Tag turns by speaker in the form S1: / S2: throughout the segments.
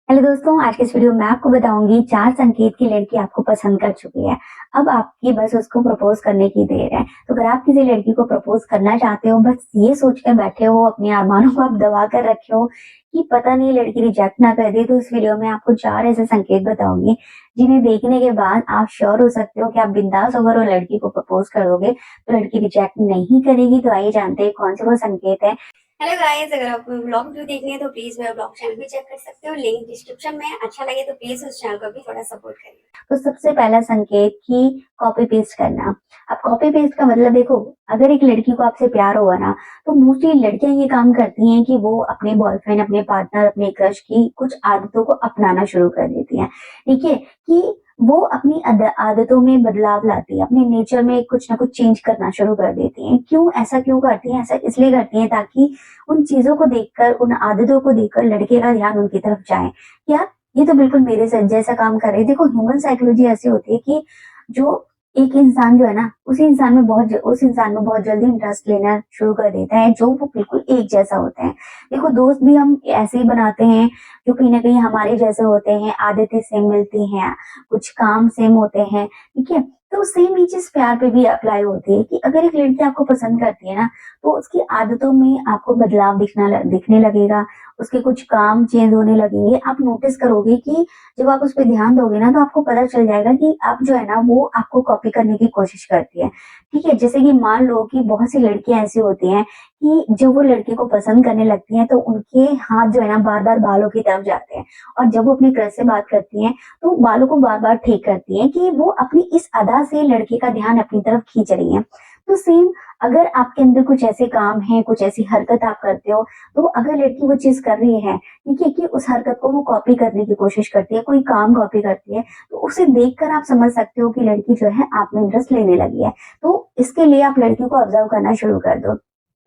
S1: Hello दोस्तों, आज के इस वीडियो में आपको बताऊंगी 4 संकेत की लड़की आपको पसंद कर चुकी है। अब आपकी बस उसको प्रपोज करने की देर है। तो अगर आप किसी लड़की को प्रपोज करना चाहते हो, बस ये सोच कर बैठे हो, अपने अरमानों को आप दबा कर रखे हो कि पता नहीं लड़की रिजेक्ट ना कर दे, तो इस वीडियो में आपको 4 ऐसे संकेत बताऊंगी जिन्हें देखने के बाद आप श्योर हो सकते हो कि आप बिंदास होकर वो लड़की को प्रपोज कर दोगे तो लड़की रिजेक्ट नहीं करेगी। तो आइए जानते हैं कौन से वो संकेत है। हेलो गाइस, अगर आपको ब्लॉग वीडियो देखनी है तो प्लीज मेरा ब्लॉग चैनल भी चेक कर सकते हो, लिंक डिस्क्रिप्शन में। अच्छा लगे तो प्लीज उस चैनल को भी थोड़ा सपोर्ट करिए। तो सबसे पहला संकेत कि कॉपी पेस्ट करना। अब कॉपी पेस्ट का मतलब देखो, अगर एक लड़की को आपसे प्यार होगा ना, तो मोस्टली लड़कियां ये काम करती हैं कि वो अपने बॉयफ्रेंड, अपने पार्टनर, अपने क्रश की कुछ आदतों को अपनाना शुरू कर देती हैं। ठीक है कि वो अपनी आदतों में बदलाव लाती है, अपने नेचर में कुछ ना कुछ चेंज करना शुरू कर देती हैं। क्यों ऐसा क्यों करती हैं? ऐसा इसलिए करती हैं ताकि उन चीजों को देखकर, उन आदतों को देखकर लड़के का ध्यान उनकी तरफ जाए। यार, ये तो बिल्कुल मेरे साथ जैसा काम कर रही है। देखो, ह्यूमन साइकोलॉजी ऐसी होती है कि जो एक इंसान जो है ना, उस इंसान में बहुत जल्दी इंटरेस्ट लेना शुरू कर देता है, जो वो बिल्कुल एक जैसा होते हैं। देखो, दोस्त भी हम ऐसे ही बनाते हैं जो कहीं ना कहीं हमारे जैसे होते हैं, आदतें सेम मिलती हैं, कुछ काम सेम होते हैं। ठीक है, तो सेम ही चीज प्यार पे भी अप्लाई होती है कि अगर एक लड़की आपको पसंद करती है ना, तो उसकी आदतों में आपको बदलाव दिखने लगेगा, उसके कुछ काम चेंज होने लगेंगे। आप नोटिस करोगे कि जब आप उस पे ध्यान दोगे ना, तो आपको पता चल जाएगा कि आप जो है ना, वो आपको कॉपी करने की कोशिश करती है। ठीक है, जैसे कि मान लो कि बहुत सी लड़कियां ऐसी होती हैं कि जब वो लड़के को पसंद करने लगती हैं, तो उनके हाथ जो है ना, बार-बार बालों की तरफ जाते हैं, और जब वो अपने क्रश से बात करती हैं, तो बालों को बार-बार ठीक करती हैं कि वो अपनी इस अदा से लड़के का ध्यान अपनी तरफ खींच रही हैं। तो सेम, अगर आपके अंदर कुछ ऐसे काम हैं, कुछ ऐसी हरकत आप करते हो, तो अगर लड़की वो चीज कर रही है, ठीक है, कि उस हरकत को वो कॉपी करने की कोशिश करती है, कोई काम कॉपी करती है, तो उसे देखकर आप समझ सकते हो कि लड़की जो है आप में इंटरेस्ट लेने लगी है। तो इसके लिए आप लड़की को ऑब्जर्व करना शुरू कर दो।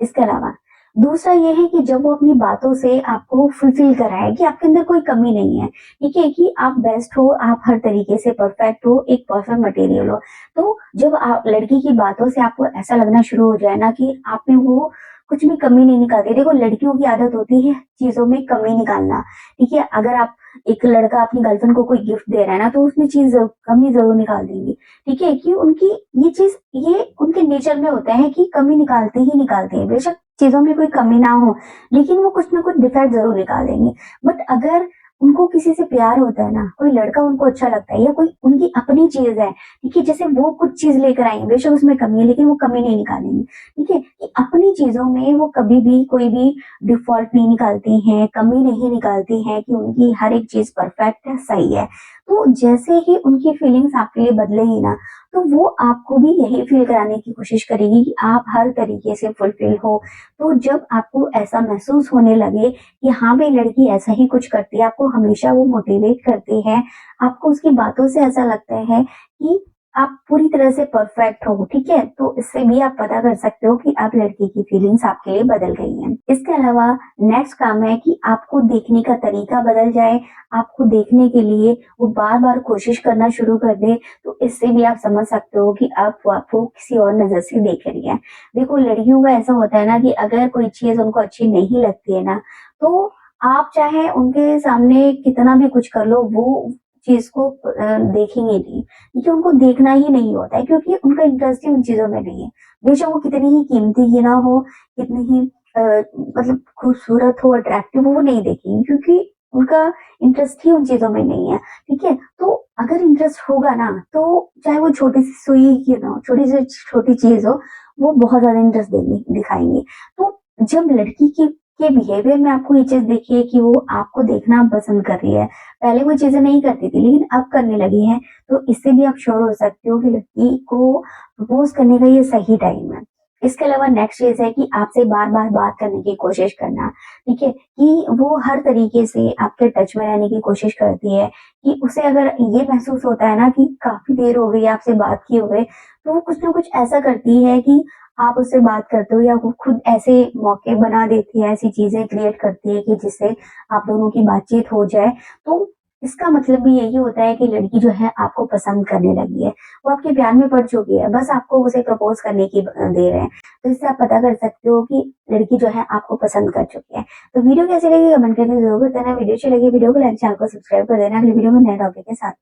S1: इसके अलावा दूसरा ये है कि जब वो अपनी बातों से आपको फुलफिल कराए कि आपके अंदर कोई कमी नहीं है, ठीक है, कि आप बेस्ट हो, आप हर तरीके से परफेक्ट हो, एक परफेक्ट मटेरियल हो। तो जब आप लड़की की बातों से आपको ऐसा लगना शुरू हो जाए ना कि आप में वो कुछ भी कमी नहीं निकालती। देखो, लड़कियों की आदत होती है चीजों में कमी निकालना। ठीक है, अगर आप, एक लड़का अपनी गर्लफ्रेंड को कोई गिफ्ट दे रहा है ना, तो उसमें कमी जरूर निकाल देंगी। ठीक है, कि उनकी ये चीज, ये उनके नेचर में होता है कि कमी निकालते ही निकालते हैं। बेशक चीजों में कोई कमी ना हो, लेकिन वो कुछ ना कुछ डिफेक्ट जरूर निकाल देंगे। बट अगर उनको किसी से प्यार होता है ना, कोई लड़का उनको अच्छा लगता है, या कोई उनकी अपनी चीज है, ठीक है, जैसे वो कुछ चीज लेकर आएंगे, बेशक उसमें कमी है, लेकिन वो कमी नहीं निकालेंगे। ठीक है, कि अपनी चीजों में वो कभी भी कोई भी डिफॉल्ट नहीं निकालती हैं, कमी नहीं निकालती हैं, कि उनकी हर एक चीज परफेक्ट है, सही है। तो जैसे ही उनकी फीलिंग्स आपके लिए बदलेगी ना, तो वो आपको भी यही फील कराने की कोशिश करेगी कि आप हर तरीके से फुलफिल हो। तो जब आपको ऐसा महसूस होने लगे कि हाँ भाई, लड़की ऐसा ही कुछ करती है, आपको हमेशा वो मोटिवेट करती है, आपको उसकी बातों से ऐसा लगता है कि आप पूरी तरह से परफेक्ट हो, ठीक है, तो इससे भी आप पता कर सकते हो कि अब लड़की की फीलिंग्स आपके लिए बदल गई हैं। इसके अलावा नेक्स्ट काम है कि आपको देखने का तरीका बदल जाए, आपको देखने के लिए वो बार बार कोशिश करना शुरू कर दे, तो इससे भी आप समझ सकते हो कि अब वो आपको किसी और नजर से देख रही है। देखो, लड़कियों का ऐसा होता है ना कि अगर कोई चीज उनको अच्छी नहीं लगती है ना, तो आप चाहे उनके सामने कितना भी कुछ कर लो, वो चीज को देखेंगे नहीं, क्योंकि उनको देखना ही नहीं होता है, क्योंकि उनका इंटरेस्ट ही उन चीजों में नहीं है। बेशक वो कितनी ही कीमती ही ना हो, कितनी ही मतलब खूबसूरत हो, अट्रैक्टिव हो, वो नहीं देखेंगे, क्योंकि उनका इंटरेस्ट ही उन चीजों में नहीं है। ठीक है, तो अगर इंटरेस्ट होगा ना, तो चाहे वो छोटी सी सुई क्यों ना हो, छोटी से छोटी चीज हो, वो बहुत ज्यादा इंटरेस्ट देंगे, दिखाएंगे। तो जब लड़की की के बिहेवियर में आपको ये चीज देखिए कि वो आपको देखना पसंद कर रही है, पहले वो चीजें नहीं करती थी लेकिन अब करने लगी है, तो इससे भी आप श्योर हो सकते हो कि लड़की को प्रपोज करने का ये सही टाइम है। इसके अलावा नेक्स्ट चीज है कि आपसे बार बार बात करने की कोशिश करना। ठीक है, कि वो हर तरीके से आपके टच में रहने की कोशिश करती है, कि उसे अगर ये महसूस होता है ना कि काफी देर हो गई आपसे बात किए हुए, तो वो कुछ ना कुछ ऐसा करती है कि आप उससे बात करते हो, या वो खुद ऐसे मौके बना देती है, ऐसी चीजें क्रिएट करती है कि जिससे आप दोनों की बातचीत हो जाए। तो इसका मतलब भी यही होता है कि लड़की जो है आपको पसंद करने लगी है, वो आपके प्यार में पड़ चुकी है, बस आपको उसे प्रपोज़ करने की देर है। तो इससे आप पता कर सकते हो कि लड़की जो है आपको पसंद कर चुकी है। तो वीडियो कैसी लगी कमेंट करके ज़रूर बताना, वीडियो अच्छी लगी वीडियो को लाइक चैनल को सब्सक्राइब कर देना। अगली वीडियो में नए टॉपिक के साथ।